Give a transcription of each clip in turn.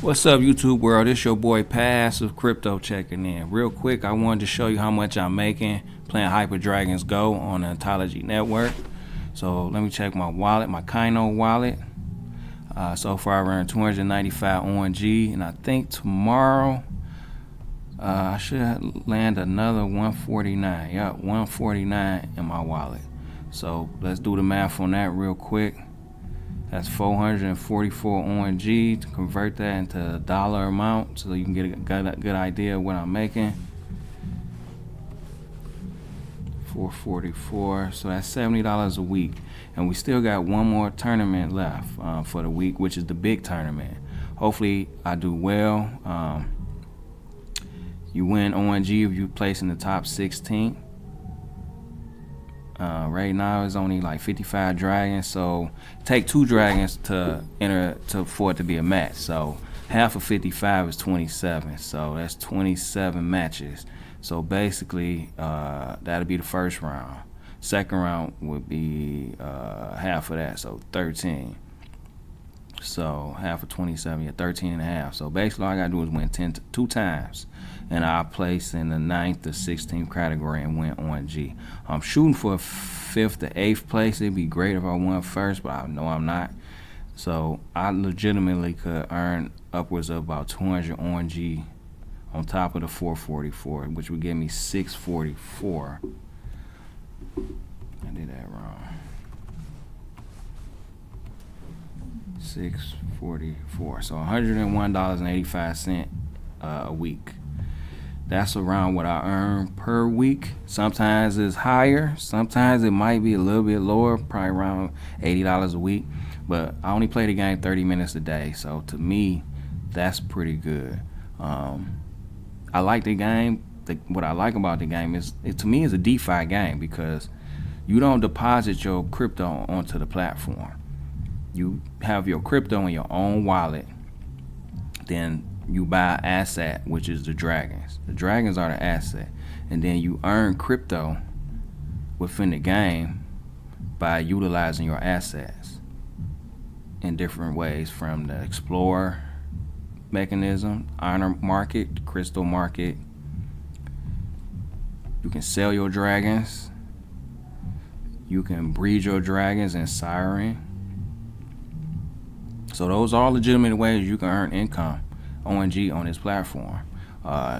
What's up, YouTube world? It's your boy Passive Crypto checking in. Real quick, I wanted to show you how much I'm making playing Hyperdragons Go on the Ontology network. So let me check my wallet, my Kino wallet. So far I earned 295 ONG, and I think tomorrow I should land another 149. Yep, 149 in my wallet. So let's do the math on that real quick. That's 444 ONG. To convert that into a dollar amount so you can get a good idea of what I'm making. 444, so that's $70 a week, and we still got one more tournament left for the week, which is the big tournament. Hopefully I do well. You win ONG if you place in the top 16. Right now it's only like 55 dragons, so take 2 dragons to enter for it to be a match. So half of 55 is 27, so that's 27 matches. So basically that'll be the first round. Second round would be half of that, so 13. So half of 27, yeah, 13 and a half. So basically all I gotta do is win 2 times, and I'll place in the 9th or 16th category and win ONG. I'm shooting for 5th to 8th place. It'd be great if I won first, but I know I'm not. So I legitimately could earn upwards of about 200 ONG on top of the 444, which would give me 644. I did that wrong. 644. So $101.85 a week. That's around what I earn per week. Sometimes it's higher, sometimes it might be a little bit lower, probably around $80 a week. But I only play the game 30 minutes a day, so to me, that's pretty good. I like the game. What I like about the game is, to me, it's a DeFi game because you don't deposit your crypto onto the platform. You have your crypto in your own wallet, then you buy an asset, which is the dragons. The dragons are the asset, and then you earn crypto within the game by utilizing your assets in different ways, from the explorer mechanism, honor market, crystal market. You can sell your dragons. You can breed your dragons in Siren. So those are all legitimate ways you can earn income, ONG, on this platform.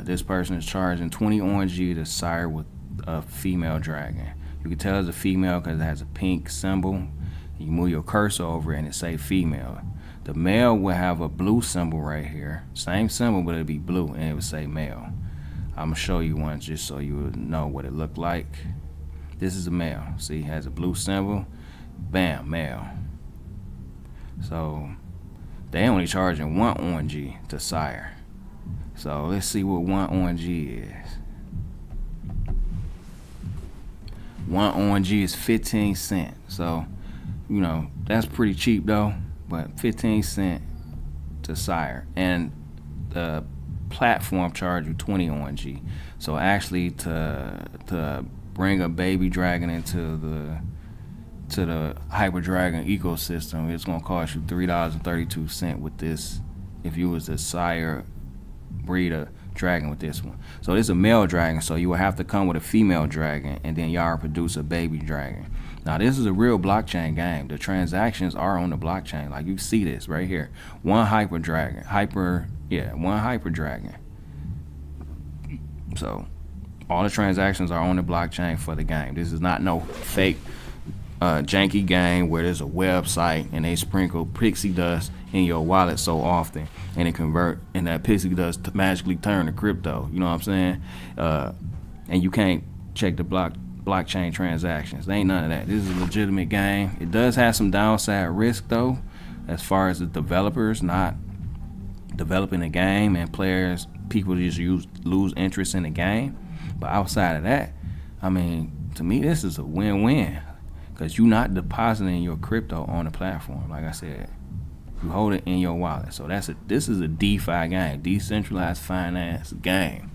This person is charging 20 ONG to sire with a female dragon. You can tell it's a female because it has a pink symbol. You move your cursor over it and it say female. The male will have a blue symbol right here. Same symbol, but it'll be blue and it would say male. I'm gonna show you one just so you would know what it looked like. This is a male. See, it has a blue symbol. Bam, male. So they only charging 1 ONG to sire. So let's see what 1 ONG is. 1 ONG is 15 cents. So, you know, that's pretty cheap though, but 15 cents to sire. And the platform charge you 20 ONG. So actually to bring a baby dragon into the Hyperdragon ecosystem, it's gonna cost you $3.32 with this, if you was to sire breed a dragon with this one. So this is a male dragon, so you will have to come with a female dragon, and then y'all produce a baby dragon. Now this is a real blockchain game. The transactions are on the blockchain. Like you see this right here. One Hyperdragon. One Hyperdragon. So all the transactions are on the blockchain for the game. This is not no fake janky game where there's a website and they sprinkle pixie dust in your wallet so often and it convert, and that pixie dust to magically turn to crypto. You know what I'm saying? And you can't check the blockchain transactions. There ain't none of that. This is a legitimate game. It does have some downside risk though, as far as the developers not developing the game and people just lose interest in the game. But outside of that, I mean, to me this is a win-win, because you're not depositing your crypto on the platform. Like I said, you hold it in your wallet. So this is a DeFi game, decentralized finance game,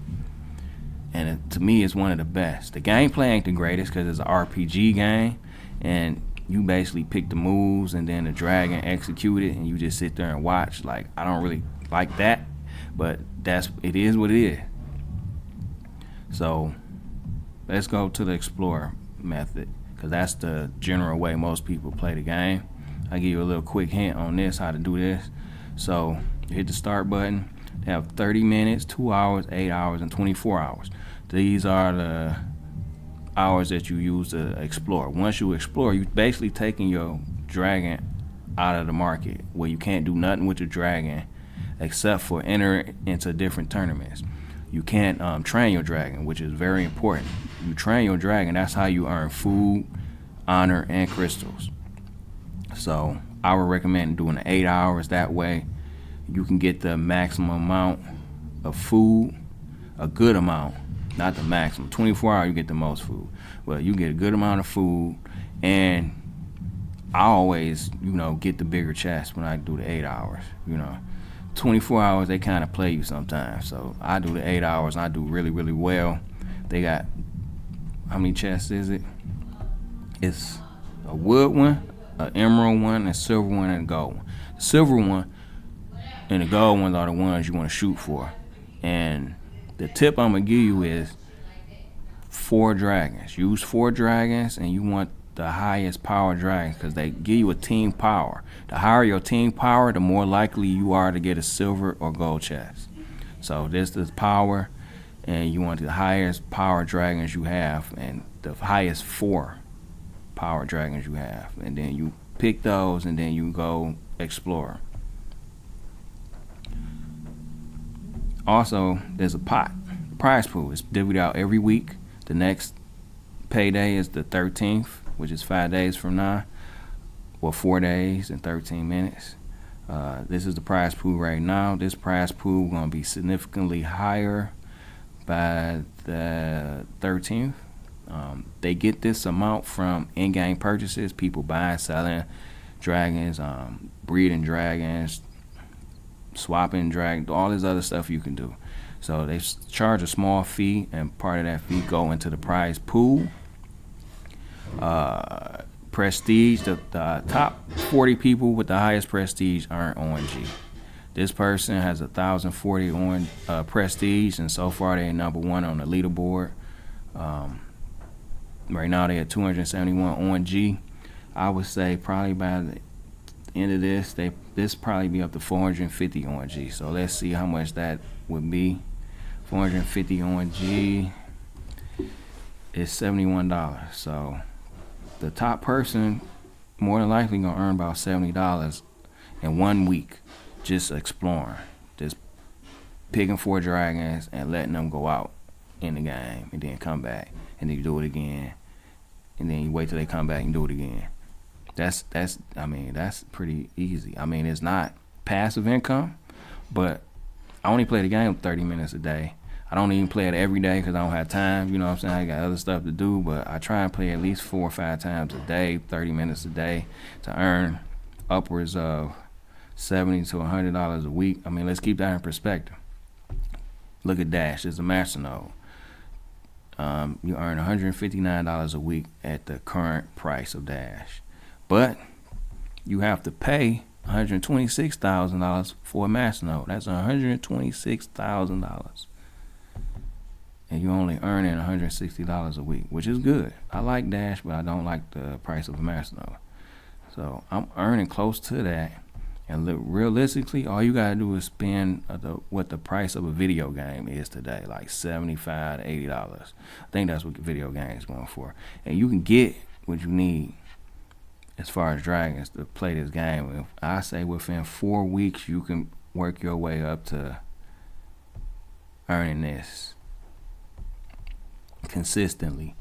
and to me it's one of the best. The gameplay ain't the greatest because it's an RPG game, and you basically pick the moves and then the dragon execute it, and you just sit there and watch. Like, I don't really like that, but it is what it is. So let's go to the Explorer method, because that's the general way most people play the game. I'll give you a little quick hint on this, how to do this. So you hit the start button. They have 30 minutes, 2 hours, 8 hours, and 24 hours. These are the hours that you use to explore. Once you explore, you're basically taking your dragon out of the market, where you can't do nothing with your dragon except for enter into different tournaments. You can't train your dragon, which is very important. You train your dragon, that's how you earn food, honor, and crystals. So I would recommend doing the 8 hours. That way you can get the maximum amount of food, a good amount, not the maximum. 24 hours you get the most food, but you get a good amount of food. And I always, get the bigger chest when I do the 8 hours. 24 hours they kind of play you sometimes, so I do the 8 hours and I do really, really well. They got, how many chests is it? It's a wood one, an emerald one, a silver one, and a gold one. The silver one and the gold ones are the ones you want to shoot for. And the tip I'm gonna give you is 4 dragons. Use 4 dragons, and you want the highest power dragons, because they give you a team power. The higher your team power, the more likely you are to get a silver or gold chest. So this is power, and you want the highest power dragons you have, and the highest 4 power dragons you have, and then you pick those, and then you go explore. Also, there's a prize pool. It's divvied out every week. The next payday is the 13th, which is 5 days from now, or 4 days and 13 minutes. This is the prize pool right now. This prize pool is going to be significantly higher by the 13th. They get this amount from in-game purchases, people buying, selling dragons, breeding dragons, swapping dragons, all this other stuff you can do. So they charge a small fee, and part of that fee go into the prize pool. Prestige, the top 40 people with the highest prestige earn ONG. This person has 1,040 on prestige, and so far they're number 1 on the leaderboard. Right now they at 271 ONG. I would say probably by the end of this probably be up to 450 ONG. So let's see how much that would be. 450 ONG is $71. So the top person more than likely gonna earn about $70 in 1 week just exploring, just picking 4 dragons and letting them go out in the game, and then come back, and then you do it again, and then you wait till they come back and do it again. That's pretty easy. It's not passive income, but I only play the game 30 minutes a day. I don't even play it every day because I don't have time. You know what I'm saying? I got other stuff to do, but I try and play at least 4 or 5 times a day, 30 minutes a day, to earn upwards of $70 to $100 a week. Let's keep that in perspective. Look at Dash. It's a master node. You earn $159 a week at the current price of Dash, but you have to pay $126,000 for a master node. That's $126,000. And you're only earning $160 a week, which is good. I like Dash, but I don't like the price of a master node. So I'm earning close to that. And realistically, all you gotta do is spend what the price of a video game is today, like $75 to $80. I think that's what the video game is going for. And you can get what you need as far as dragons to play this game. I say within 4 weeks, you can work your way up to earning this consistently.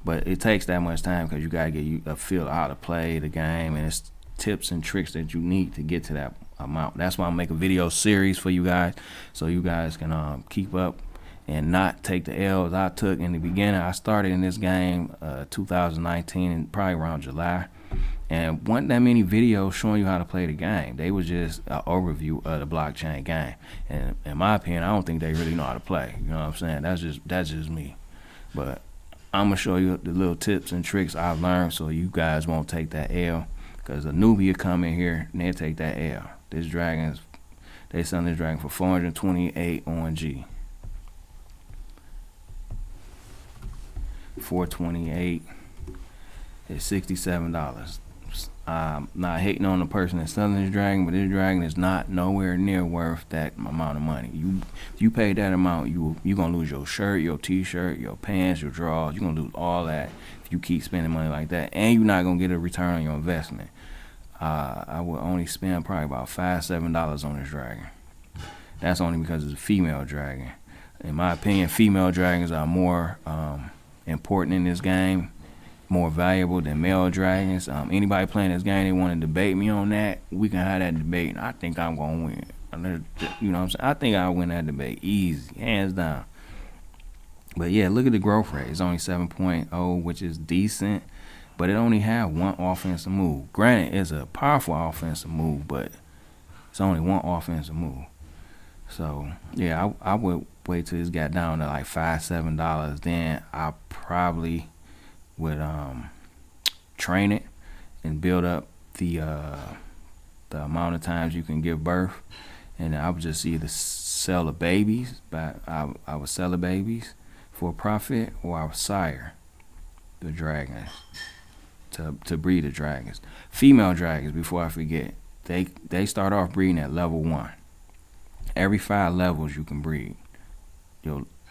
But it takes that much time because you gotta get a feel of how to play the game, and it's tips and tricks that you need to get to that amount. That's why I'm making a video series for you guys, so you guys can keep up and not take the L's I took in the beginning. I started in this game 2019, and probably around July, and wasn't that many videos showing you how to play the game. They was just an overview of the blockchain game, and in my opinion, I don't think they really know how to play. You know what I'm saying? That's just me. But I'm gonna show you the little tips and tricks I've learned so you guys won't take that L. Because a newbie will come in here and they'll take that L. They selling this dragon for 428 on G. 428 is $67. I'm not hating on the person that's selling this dragon, but this dragon is not nowhere near worth that amount of money. If you pay that amount, you gonna lose your shirt, your t-shirt, your pants, your drawers. You're gonna lose all that if you keep spending money like that, and you're not gonna get a return on your investment. I would only spend probably about $5-7 on this dragon. That's only because it's a female dragon. In my opinion, female dragons are more important in this game, more valuable than male dragons. Anybody playing this game, they want to debate me on that, we can have that debate, and I think I'm gonna win. You know what I'm saying? I think I'll win that debate easy, hands down. But yeah, look at the growth rate. It's only 7.0, which is decent, but it only had one offensive move. Granted, it's a powerful offensive move, but it's only one offensive move. So yeah, I would wait till this got down to like $5-7. Then I probably would train it and build up the amount of times you can give birth, and I would just either sell the babies, but I would sell the babies for a profit, or I would sire the dragons to breed the dragons. Female dragons, before I forget, they start off breeding at level 1. Every 5 levels you can breed.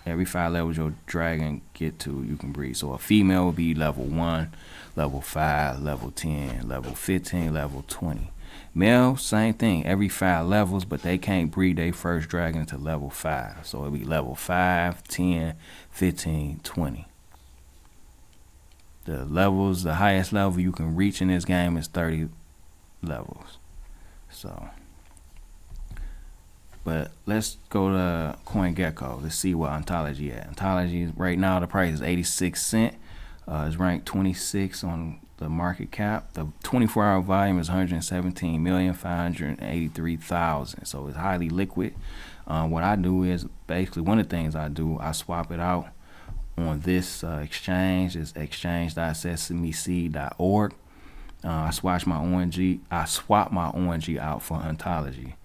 Every 5 levels your dragon get to, you can breed. So a female will be level 1, level 5, level 10, level 15, level 20. Male, same thing, every 5 levels, but they can't breed their first dragon to level 5. So it'll be level 5, 10, 15, 20. The levels, the highest level you can reach in this game is 30 levels. So, but let's go to CoinGecko. Let's see what Ontology at. Ontology, right now the price is 86 cents. It's ranked 26 on the market cap. The 24-hour volume is 117,583,000. So it's highly liquid. What I do is, basically one of the things I do, I swap it out on this exchange. It's exchange.sesameseed.org. I swap my ONG out for Ontology,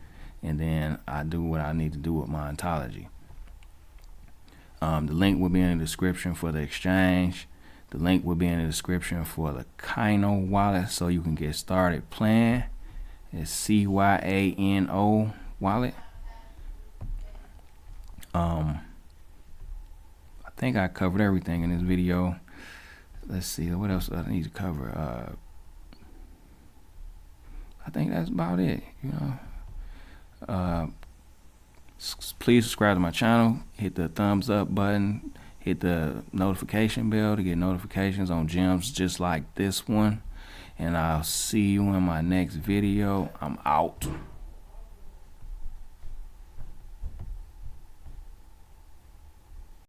and then I do what I need to do with my Ontology. The link will be in the description for the exchange. The link will be in the description for the Kino wallet, so you can get started playing. It's CYANO wallet. I think I covered everything in this video. Let's see, what else I need to cover. I think that's about it, Please subscribe to my channel, hit the thumbs up button, hit the notification bell to get notifications on gems just like this one, and I'll see you in my next video. I'm out.